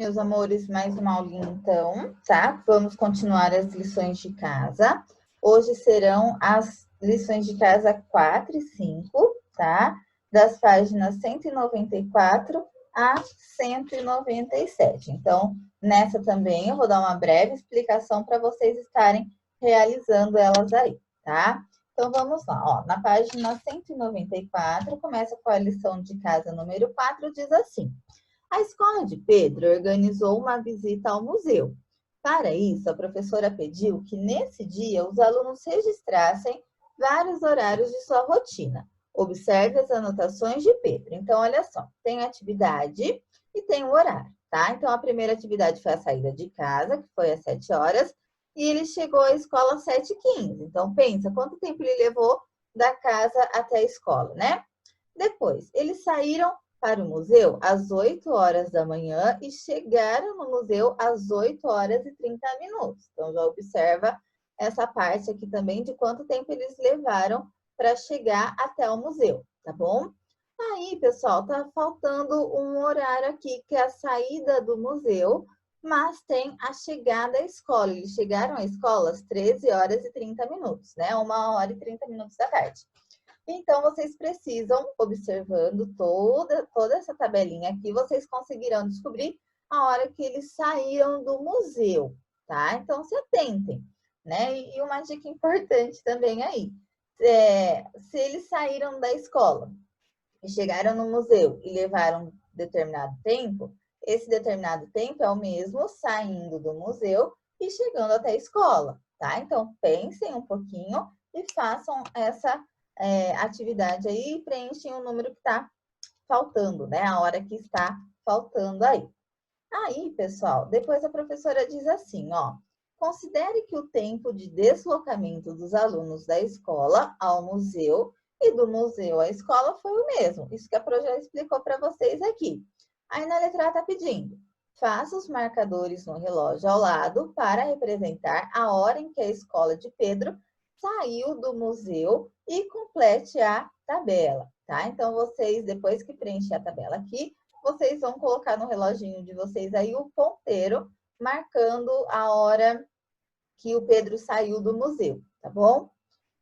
meus amores, mais uma aulinha então, tá? Vamos continuar as lições de casa. Hoje serão as lições de casa 4 e 5, tá? Das páginas 194 a 197. Então, nessa também eu vou dar uma breve explicação para vocês estarem realizando elas aí, tá? Então, vamos lá, ó. Na página 194, começa com a lição de casa número 4, diz assim: a escola de Pedro organizou uma visita ao museu. Para isso, a professora pediu que nesse dia os alunos registrassem vários horários de sua rotina. Observe as anotações de Pedro. Então, olha só, tem atividade e tem o horário, tá? Então, a primeira atividade foi a saída de casa, que foi às 7 horas, e ele chegou à escola às 7h15. Então, pensa, quanto tempo ele levou da casa até a escola, né? Depois, eles saíram para o museu às 8 horas da manhã e chegaram no museu às 8 horas e 30 minutos. Então, já observa essa parte aqui também de quanto tempo eles levaram para chegar até o museu, tá bom? Aí, pessoal, tá faltando um horário aqui, que é a saída do museu, mas tem a chegada à escola. Eles chegaram à escola às 13 horas e 30 minutos, né? 1h30 da tarde. Então, vocês precisam, observando toda essa tabelinha aqui, vocês conseguirão descobrir a hora que eles saíram do museu, tá? Então, se atentem, né? E uma dica importante também aí. Se eles saíram da escola e chegaram no museu e levaram determinado tempo, esse determinado tempo é o mesmo saindo do museu e chegando até a escola, tá? Então, pensem um pouquinho e façam essa atividade aí e preenchem o número que está faltando, né? A hora que está faltando aí. Aí, pessoal, depois a professora diz assim, ó: considere que o tempo de deslocamento dos alunos da escola ao museu e do museu à escola foi o mesmo. Isso que a Pro já explicou para vocês aqui. Aí na letra A está pedindo: faça os marcadores no relógio ao lado para representar a hora em que a escola de Pedro saiu do museu e complete a tabela, tá? Então, vocês, depois que preencher a tabela aqui, vocês vão colocar no reloginho de vocês aí o ponteiro, marcando a hora que o Pedro saiu do museu, tá bom?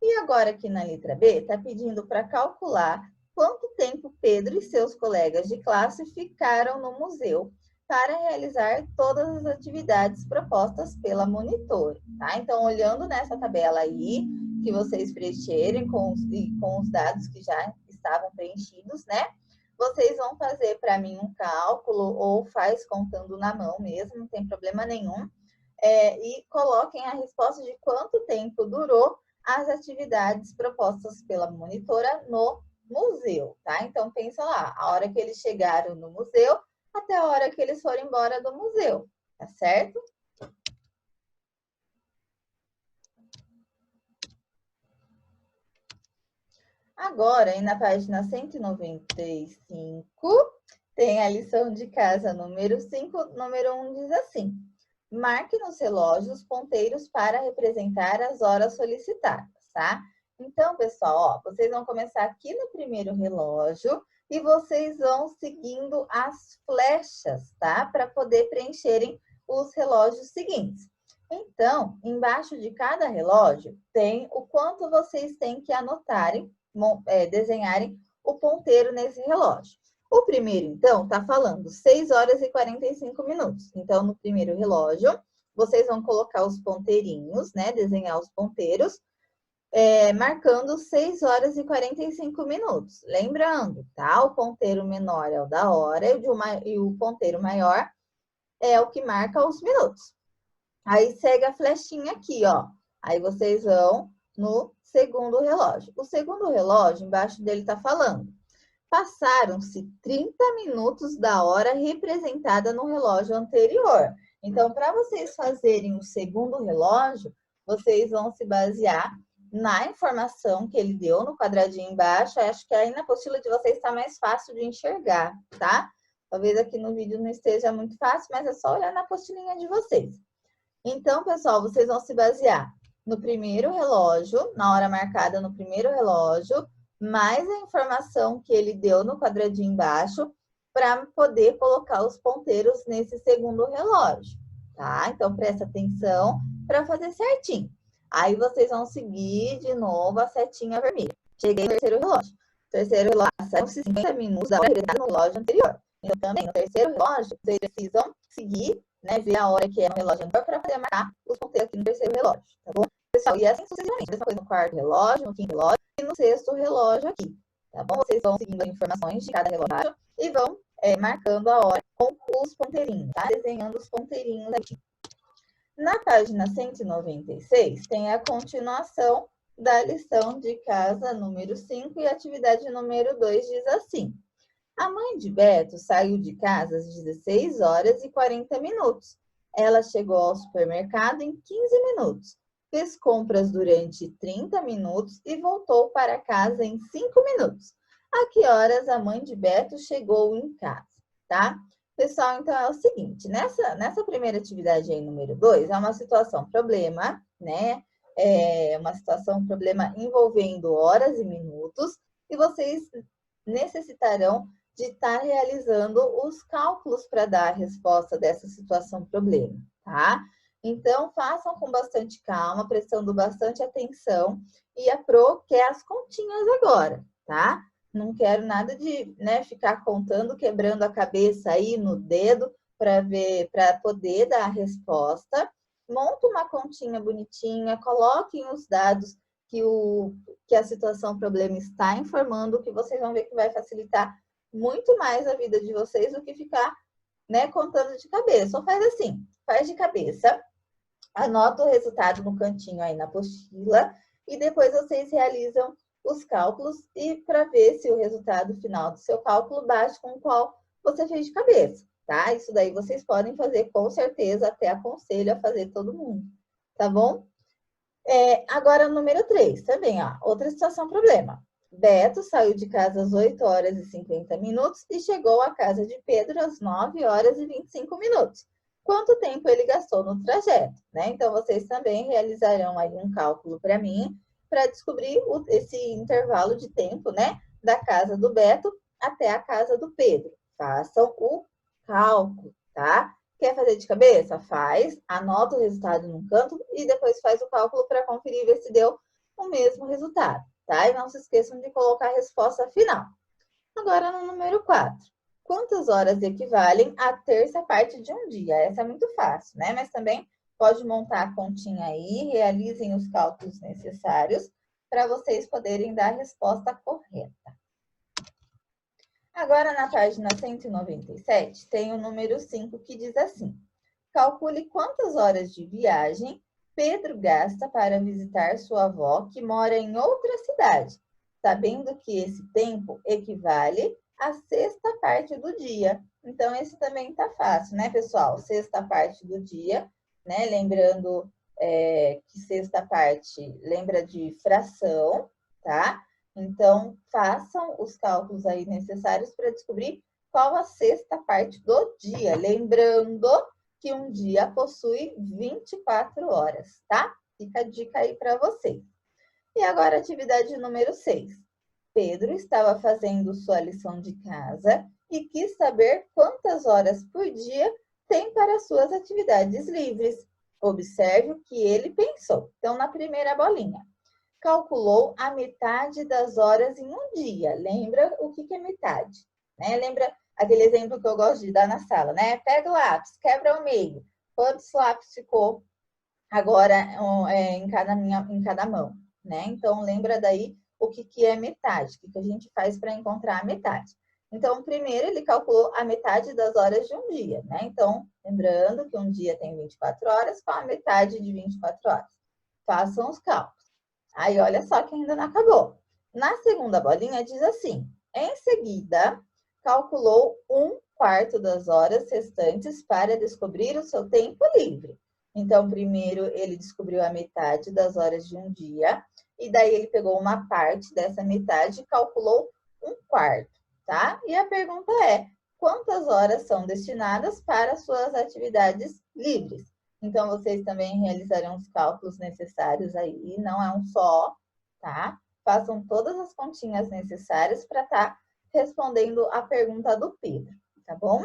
E agora aqui na letra B, está pedindo para calcular quanto tempo Pedro e seus colegas de classe ficaram no museu para realizar todas as atividades propostas pela monitora, tá? Então, olhando nessa tabela aí, que vocês preencherem com os dados que já estavam preenchidos, né? Vocês vão fazer para mim um cálculo ou faz contando na mão mesmo, não tem problema nenhum. E coloquem a resposta de quanto tempo durou as atividades propostas pela monitora no museu, tá? Então, pensa lá, a hora que eles chegaram no museu até a hora que eles foram embora do museu, tá certo? Agora, aí na página 195, tem a lição de casa número 5, número 1 diz assim: marque nos relógios os ponteiros para representar as horas solicitadas, tá? Então, pessoal, ó, vocês vão começar aqui no primeiro relógio e vocês vão seguindo as flechas, tá? Para poder preencherem os relógios seguintes. Então, embaixo de cada relógio tem o quanto vocês têm que anotarem, desenharem o ponteiro nesse relógio. O primeiro, então, está falando 6 horas e 45 minutos. Então, no primeiro relógio, vocês vão colocar os ponteirinhos, né? Desenhar os ponteiros, marcando 6 horas e 45 minutos. Lembrando, tá? O ponteiro menor é o da hora e o ponteiro maior é o que marca os minutos. Aí, segue a flechinha aqui, ó. Aí, vocês vão no segundo relógio. O segundo relógio, embaixo dele está falando: passaram-se 30 minutos da hora representada no relógio anterior. Então, para vocês fazerem o segundo relógio, vocês vão se basear na informação que ele deu no quadradinho embaixo. Acho que aí na apostila de vocês está mais fácil de enxergar, tá? Talvez aqui no vídeo não esteja muito fácil, mas é só olhar na apostilinha de vocês. Então, pessoal, vocês vão se basear no primeiro relógio, na hora marcada no primeiro relógio, mais a informação que ele deu no quadradinho embaixo, para poder colocar os ponteiros nesse segundo relógio, tá? Então, presta atenção para fazer certinho. Aí, vocês vão seguir de novo a setinha vermelha. Cheguei no terceiro relógio. Terceiro relógio, são 50 minutos da hora no relógio anterior. Então, também, no terceiro relógio, vocês precisam seguir, né, ver a hora que é no relógio anterior para poder marcar os ponteiros aqui no terceiro relógio, tá bom? Pessoal, e assim sucessivamente. Mesma coisa no quarto relógio, no quinto relógio e no sexto relógio aqui, tá bom? Vocês vão seguindo as informações de cada relógio e vão marcando a hora com os ponteirinhos, tá? Desenhando os ponteirinhos aqui. Na página 196, tem a continuação da lição de casa número 5 e atividade número 2 diz assim. A mãe de Beto saiu de casa às 16 horas e 40 minutos. Ela chegou ao supermercado em 15 minutos. Fez compras durante 30 minutos e voltou para casa em 5 minutos. A que horas a mãe de Beto chegou em casa, tá? Pessoal, então é o seguinte, nessa primeira atividade aí, número 2, é uma situação problema, né? É uma situação problema envolvendo horas e minutos, e vocês necessitarão de estar realizando os cálculos para dar a resposta dessa situação problema, tá? Então, façam com bastante calma, prestando bastante atenção, e a Pro quer as continhas agora, tá? Não quero nada de, né, ficar contando, quebrando a cabeça aí no dedo para ver, para poder dar a resposta. Monta uma continha bonitinha, coloquem os dados que a situação problema está informando, que vocês vão ver que vai facilitar muito mais a vida de vocês do que ficar, né, contando de cabeça. Ou faz assim, faz de cabeça, anota o resultado no cantinho aí na apostila e depois vocês realizam os cálculos e para ver se o resultado final do seu cálculo bate com o qual você fez de cabeça, tá? Isso daí vocês podem fazer com certeza, até aconselho a fazer todo mundo, tá bom? Agora, número 3, também, ó, outra situação problema. Beto saiu de casa às 8 horas e 50 minutos e chegou à casa de Pedro às 9 horas e 25 minutos. Quanto tempo ele gastou no trajeto, né? Então, vocês também realizarão aí um cálculo para mim, para descobrir esse intervalo de tempo, né? Da casa do Beto até a casa do Pedro. Façam o cálculo, tá? Quer fazer de cabeça? Faz, anota o resultado num canto e depois faz o cálculo para conferir ver se deu o mesmo resultado, tá? E não se esqueçam de colocar a resposta final. Agora, no número 4. Quantas horas equivalem à terça parte de um dia? Essa é muito fácil, né? Mas também pode montar a continha aí, realizem os cálculos necessários para vocês poderem dar a resposta correta. Agora, na página 197, tem o número 5 que diz assim. Calcule quantas horas de viagem Pedro gasta para visitar sua avó que mora em outra cidade, sabendo que esse tempo equivale à sexta parte do dia. Então, esse também tá fácil, né, pessoal? Sexta parte do dia, né? Lembrando que sexta parte lembra de fração, tá? Então, façam os cálculos aí necessários para descobrir qual a sexta parte do dia. Lembrando que um dia possui 24 horas, tá? Fica a dica aí para vocês. E agora, atividade número 6. Pedro estava fazendo sua lição de casa e quis saber quantas horas por dia tem para suas atividades livres. Observe o que ele pensou. Então, na primeira bolinha. Calculou a metade das horas em um dia. Lembra o que é metade? Né? Lembra aquele exemplo que eu gosto de dar na sala, né? Pega o lápis, quebra ao meio. Quantos lápis ficou agora em cada mão? Né? Então, lembra daí o que é metade, o que a gente faz para encontrar a metade. Então, primeiro ele calculou a metade das horas de um dia, né? Então, lembrando que um dia tem 24 horas, qual a metade de 24 horas? Façam os cálculos. Aí, olha só que ainda não acabou. Na segunda bolinha diz assim, em seguida, calculou 1/4 das horas restantes para descobrir o seu tempo livre. Então, primeiro ele descobriu a metade das horas de um dia, e daí ele pegou uma parte dessa metade e calculou 1/4, tá? E a pergunta é, quantas horas são destinadas para suas atividades livres? Então, vocês também realizarão os cálculos necessários aí, não é um só, tá? Façam todas as continhas necessárias para estar respondendo a pergunta do Pedro. tá bom?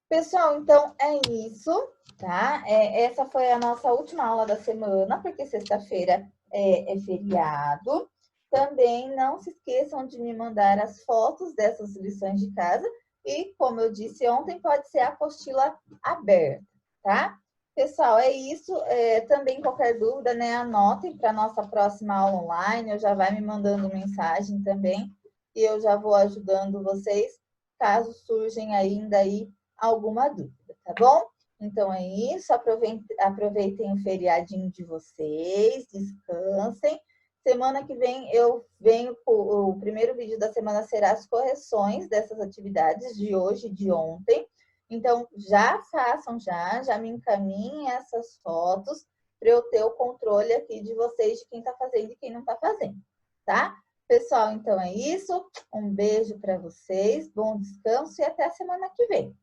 Pessoal, então é isso, tá? Essa foi a nossa última aula da semana, porque sexta-feira é feriado. Também não se esqueçam de me mandar as fotos dessas lições de casa. E, como eu disse ontem, pode ser a apostila aberta, tá? Pessoal, é isso. Também qualquer dúvida, né? Anotem para a nossa próxima aula online. Eu já vai me mandando mensagem também. E eu já vou ajudando vocês, caso surgem ainda aí alguma dúvida, tá bom? Então é isso, aproveitem o feriadinho de vocês, descansem. Semana que vem eu venho, o primeiro vídeo da semana será as correções dessas atividades de hoje e de ontem. Então já façam, já me encaminhem essas fotos para eu ter o controle aqui de vocês, de quem está fazendo e quem não está fazendo, tá? Pessoal, então é isso. Um beijo para vocês, bom descanso e até a semana que vem.